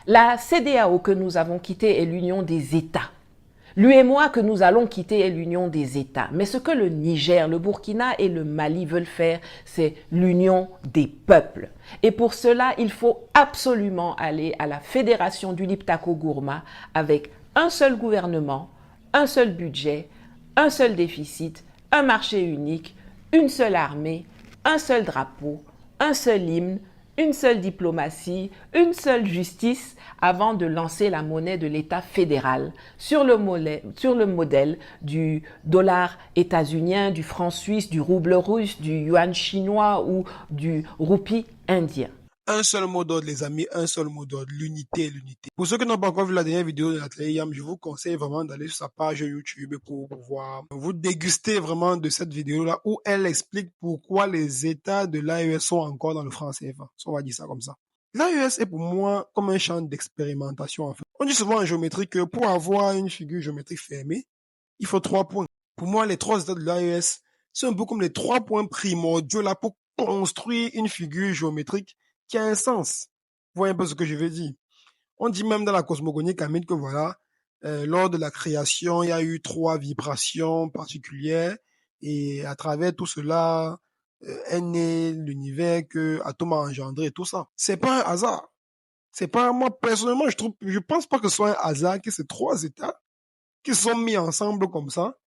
La CEDEAO que nous avons quittée est l'union des États. L'UEMOA que nous allons quitter est l'union des États. Mais ce que le Niger, le Burkina et le Mali veulent faire, c'est l'union des peuples. Et pour cela, il faut absolument aller à la fédération du Liptako-Gourma avec un seul gouvernement, un seul budget, un seul déficit, un marché unique, une seule armée, un seul drapeau, un seul hymne, une seule diplomatie, une seule justice avant de lancer la monnaie de l'État fédéral sur le modèle du dollar états-unien, du franc suisse, du rouble russe, du yuan chinois ou du roupie indien. Un seul mot d'ordre, les amis, un seul mot d'ordre, l'unité, l'unité. Pour ceux qui n'ont pas encore vu la dernière vidéo de Nathalie Yam, je vous conseille vraiment d'aller sur sa page YouTube pour pouvoir vous déguster vraiment de cette vidéo-là où elle explique pourquoi les États de l'AES sont encore dans le franc CFA. On va dire ça comme ça. L'AES est pour moi comme un champ d'expérimentation en fait. On dit souvent en géométrie que pour avoir une figure géométrique fermée, il faut 3 points. Pour moi, les 3 États de l'AES sont un peu comme les 3 points primordiaux là pour construire une figure géométrique qui a un sens. Vous voyez un peu ce que je veux dire. On dit même dans la cosmogonie kamite que voilà, lors de la création, il y a eu 3 vibrations particulières et à travers tout cela est né l'univers que Atom a engendré et tout ça. C'est pas un hasard. C'est pas moi personnellement, je pense pas que ce soit un hasard que ces 3 États qui sont mis ensemble comme ça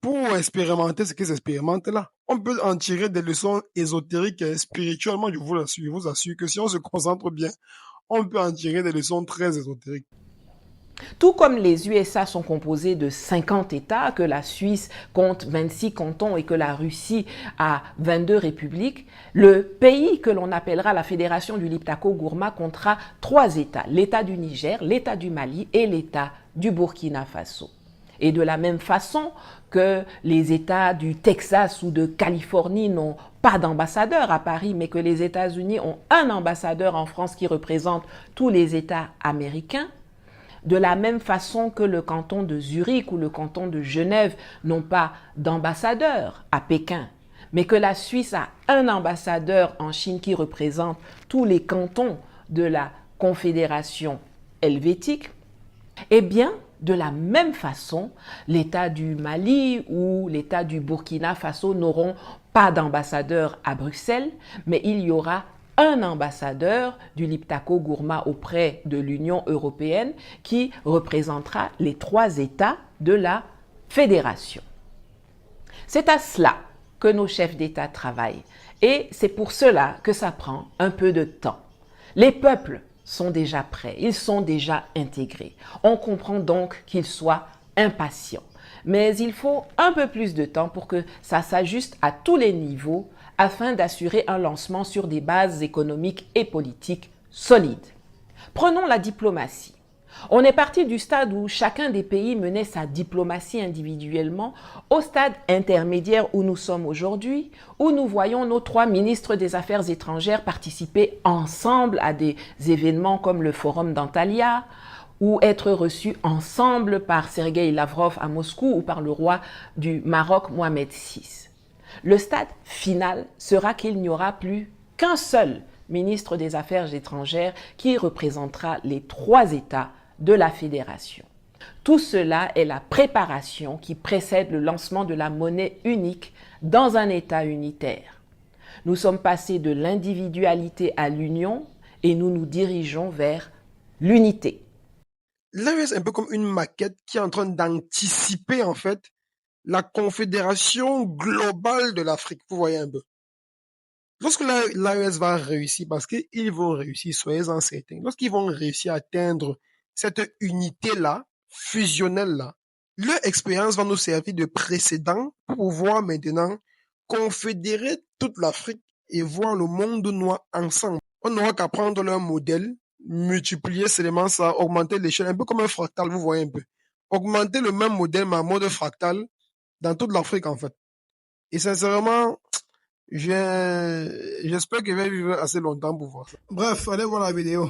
pour expérimenter ce qu'ils expérimentent là. On peut en tirer des leçons ésotériques et spirituellement, je vous assure que si on se concentre bien, on peut en tirer des leçons très ésotériques. Tout comme les USA sont composés de 50 États, que la Suisse compte 26 cantons et que la Russie a 22 républiques, le pays que l'on appellera la Fédération du Liptako-Gourma comptera 3 États, l'État du Niger, l'État du Mali et l'État du Burkina Faso. Et de la même façon que les États du Texas ou de Californie n'ont pas d'ambassadeur à Paris, mais que les États-Unis ont un ambassadeur en France qui représente tous les États américains, de la même façon que le canton de Zurich ou le canton de Genève n'ont pas d'ambassadeur à Pékin, mais que la Suisse a un ambassadeur en Chine qui représente tous les cantons de la Confédération helvétique, eh bien, de la même façon, l'État du Mali ou l'État du Burkina Faso n'auront pas d'ambassadeur à Bruxelles, mais il y aura un ambassadeur du Liptako-Gourma auprès de l'Union européenne qui représentera les 3 États de la fédération. C'est à cela que nos chefs d'État travaillent et c'est pour cela que ça prend un peu de temps. Les peuples sont déjà prêts, ils sont déjà intégrés. On comprend donc qu'ils soient impatients. Mais il faut un peu plus de temps pour que ça s'ajuste à tous les niveaux afin d'assurer un lancement sur des bases économiques et politiques solides. Prenons la diplomatie. On est parti du stade où chacun des pays menait sa diplomatie individuellement au stade intermédiaire où nous sommes aujourd'hui, où nous voyons nos 3 ministres des Affaires étrangères participer ensemble à des événements comme le Forum d'Antalya, ou être reçus ensemble par Sergueï Lavrov à Moscou ou par le roi du Maroc Mohamed VI. Le stade final sera qu'il n'y aura plus qu'un seul ministre des Affaires étrangères qui représentera les 3 États de la fédération. Tout cela est la préparation qui précède le lancement de la monnaie unique dans un État unitaire. Nous sommes passés de l'individualité à l'union et nous nous dirigeons vers l'unité. L'AES est un peu comme une maquette qui est en train d'anticiper en fait la confédération globale de l'Afrique. Vous voyez un peu. Lorsque l'AES va réussir, parce qu'ils vont réussir, soyez-en certains, lorsqu'ils vont réussir à atteindre cette unité-là, fusionnelle-là, leur expérience va nous servir de précédent pour pouvoir maintenant confédérer toute l'Afrique et voir le monde noir ensemble. On n'aura qu'à prendre leur modèle, multiplier seulement ça, augmenter l'échelle, un peu comme un fractal, vous voyez un peu. Augmenter le même modèle, mais en mode fractal, dans toute l'Afrique en fait. Et sincèrement, j'espère qu'il va vivre assez longtemps pour voir ça. Bref, allez voir la vidéo.